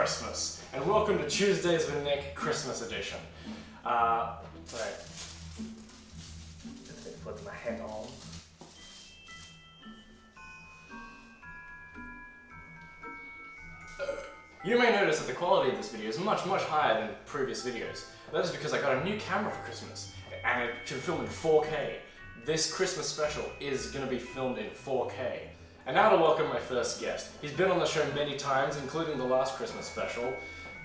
Christmas, and welcome to Tuesdays with Nick Christmas edition. Right. Let me put my hat on. You may notice that the quality of this video is much higher than previous videos. That is because I got a new camera for Christmas, and it can film in 4K. This Christmas special is going to be filmed in 4K. And now to welcome my first guest. He's been on the show many times, including the last Christmas special.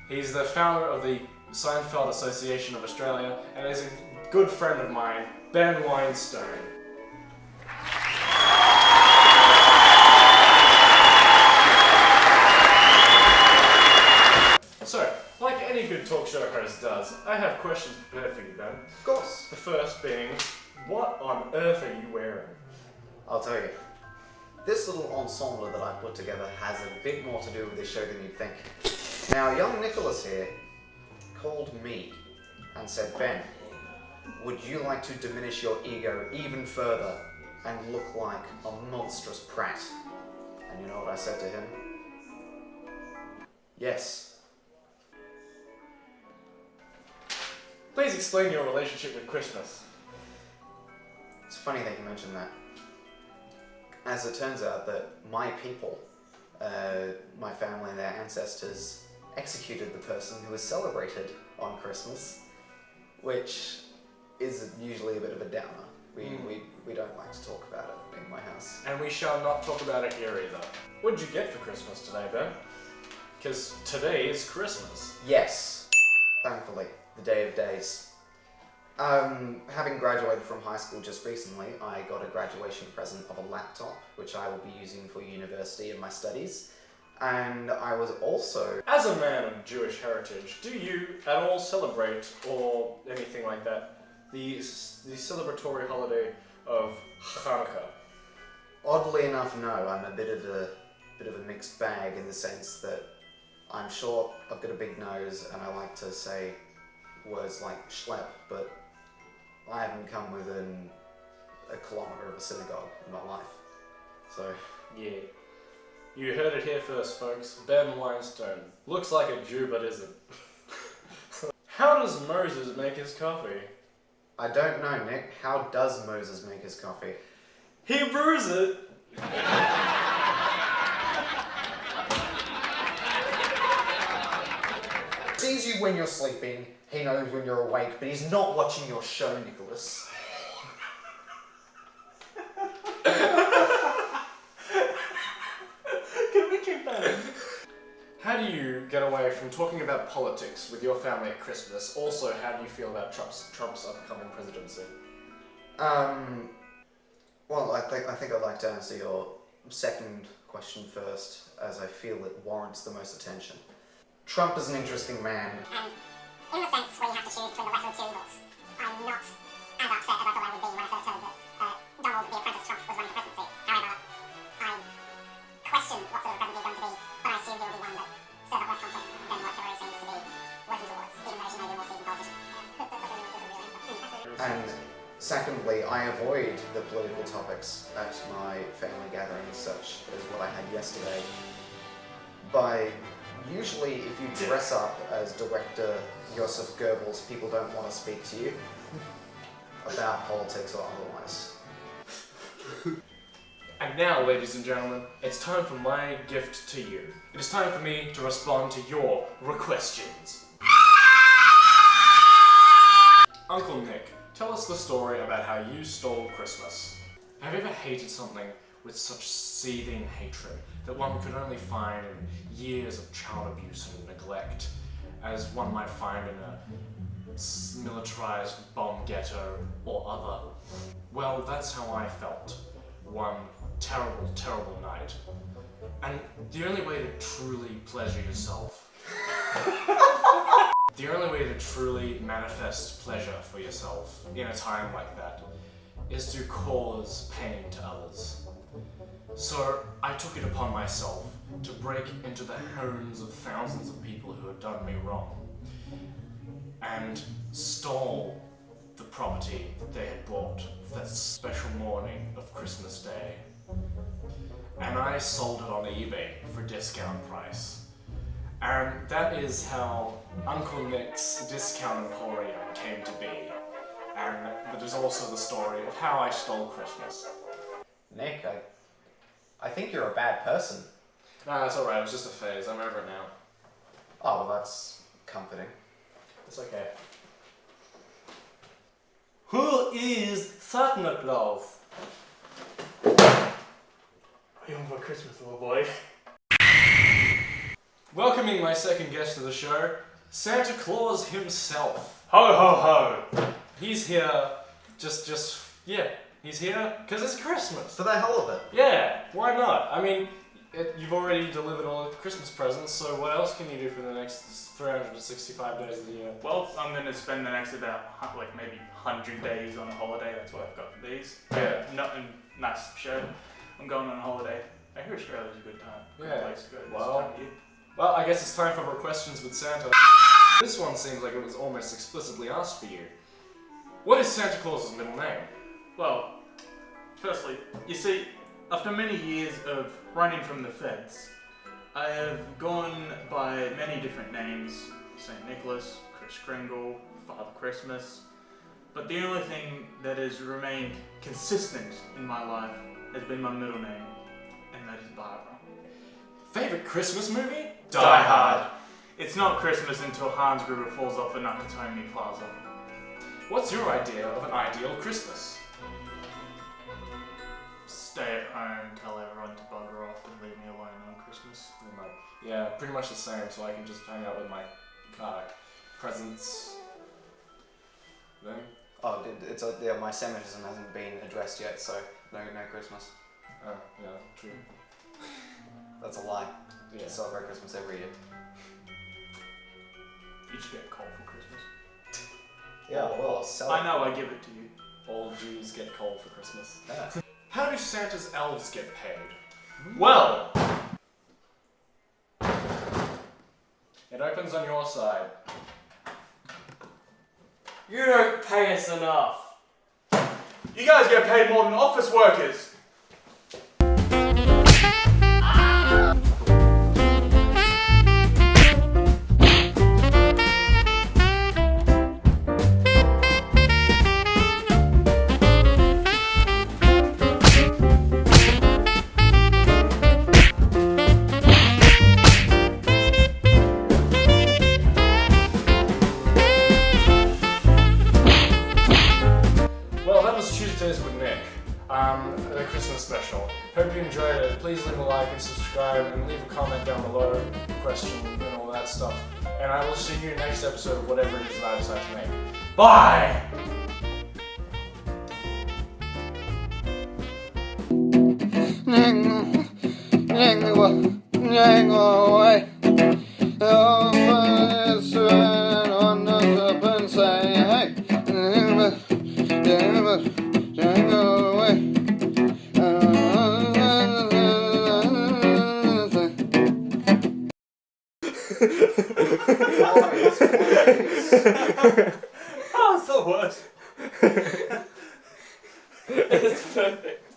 He's the founder of the Seinfeld Association of Australia, and is a good friend of mine, Ben Weinstein. So, like any good talk show host does, I have questions prepared for you, Ben. Of course. The first being, what on earth are you wearing? I'll tell you. This little ensemble that I've put together has a bit more to do with this show than you'd think. Now, young Nicholas here called me and said, Ben, would you like to diminish your ego even further and look like a monstrous prat? And you know what I said to him? Yes. Please explain your relationship with Christmas. It's funny that you mentioned that. As it turns out that my people, my family and their ancestors, executed the person who was celebrated on Christmas, which is usually a bit of a downer. We don't like to talk about it in my house. And we shall not talk about it here either. What did you get for Christmas today, Ben? Because today is Christmas. Yes, thankfully, the day of days. Having graduated from high school just recently, I got a graduation present of a laptop, which I will be using for university and my studies. And I was also... As a man of Jewish heritage, do you at all celebrate, or anything like that, the celebratory holiday of Hanukkah? Oddly enough, no. I'm a bit of a mixed bag in the sense that I'm short, I've got a big nose, and I like to say words like schlep, but I haven't come within a kilometre of a synagogue in my life. So... Yeah. You heard it here first, folks. Ben Weinstein. Looks like a Jew, but isn't. How does Moses make his coffee? I don't know, Nick. How does Moses make his coffee? He brews it! Sees you when you're sleeping, he knows when you're awake, but he's not watching your show, Nicholas. Can we keep that in? How do you get away from talking about politics with your family at Christmas? Also, how do you feel about Trump's upcoming presidency? Well, I think I'd like to answer your second question first, as I feel it warrants the most attention. Trump is an interesting man. In the sense where you have to choose between the lesser of two evils, I'm not as upset as I thought I would be when I first heard that Donald the Apprentice Trump was running for presidency. However, I question what sort of president he's going to be, but I assume he will be one that stirs up less conflict than what Hillary seems to be working towards, even though she may be a more seasoned politician. And secondly, I avoid the political topics at my family gatherings, such as what I had yesterday, by usually if you dress up as director Joseph Goebbels, people don't want to speak to you about politics or otherwise. And now, ladies and gentlemen, it's time for my gift to you. It is time for me to respond to your questions. Uncle Nick, tell us the story about how you stole Christmas. Have you ever hated something with such seething hatred that one could only find in years of child abuse and neglect, as one might find in a militarized bomb ghetto or other? Well, that's how I felt one terrible night. And the only way to truly pleasure yourself, the only way to truly manifest pleasure for yourself in a time like that is to cause pain to others. So I took it upon myself to break into the homes of thousands of people who had done me wrong and stole the property that they had bought for that special morning of Christmas Day. And I sold it on eBay for discount price. And that is how Uncle Nick's Discount Emporium came to be. And that is also the story of how I stole Christmas. Nick, I think you're a bad person. Nah, it's alright, it was just a phase. I'm over it now. Oh, well, that's comforting. It's okay. Who is Santa Claus? Are you on for Christmas, little boy? Welcoming my second guest to the show, Santa Claus himself. Ho ho ho! He's here, he's here because it's Christmas. For the hell of it. Yeah, why not? I mean, you've already delivered all the Christmas presents, so what else can you do for the next 365 days of the year? Well, I'm going to spend the next about like maybe 100 days on a holiday. That's why I've got these. Yeah. Nothing nice show. I'm going on a holiday. I hear Australia's a good time. Good Yeah. place to go this Well, time of year. Well, I guess it's time for more questions with Santa. This one seems like it was almost explicitly asked for you. What is Santa Claus's middle name? Well, firstly, you see, after many years of running from the feds, I have gone by many different names. St. Nicholas, Kris Kringle, Father Christmas. But the only thing that has remained consistent in my life has been my middle name, and that is Barbara. Favorite Christmas movie? Die Hard. It's not Christmas until Hans Gruber falls off a Nakatomi Plaza. What's your idea of an ideal Christmas? Stay at home, tell everyone to bugger off and leave me alone on Christmas. Yeah, pretty much the same, so I can just hang out with my presents. Then? Oh, my Semitism hasn't been addressed yet, so no Christmas. Oh, yeah, true. That's a lie. Yeah. We celebrate Christmas every year. You should get coal for Christmas. Yeah, well, I'll sell it. I know, I give it to you. All Jews get coal for Christmas. Yeah. How do Santa's elves get paid? Well, It opens on your side. you don't pay us enough. You guys get paid more than office workers. Well, that was Tuesdays with Nick, the Christmas special. Hope you enjoyed it. Please leave a like and subscribe and leave a comment down below, question and all that stuff. And I will see you next episode of whatever it is that I decide to make. Bye! Oh, it's the worst. It's perfect.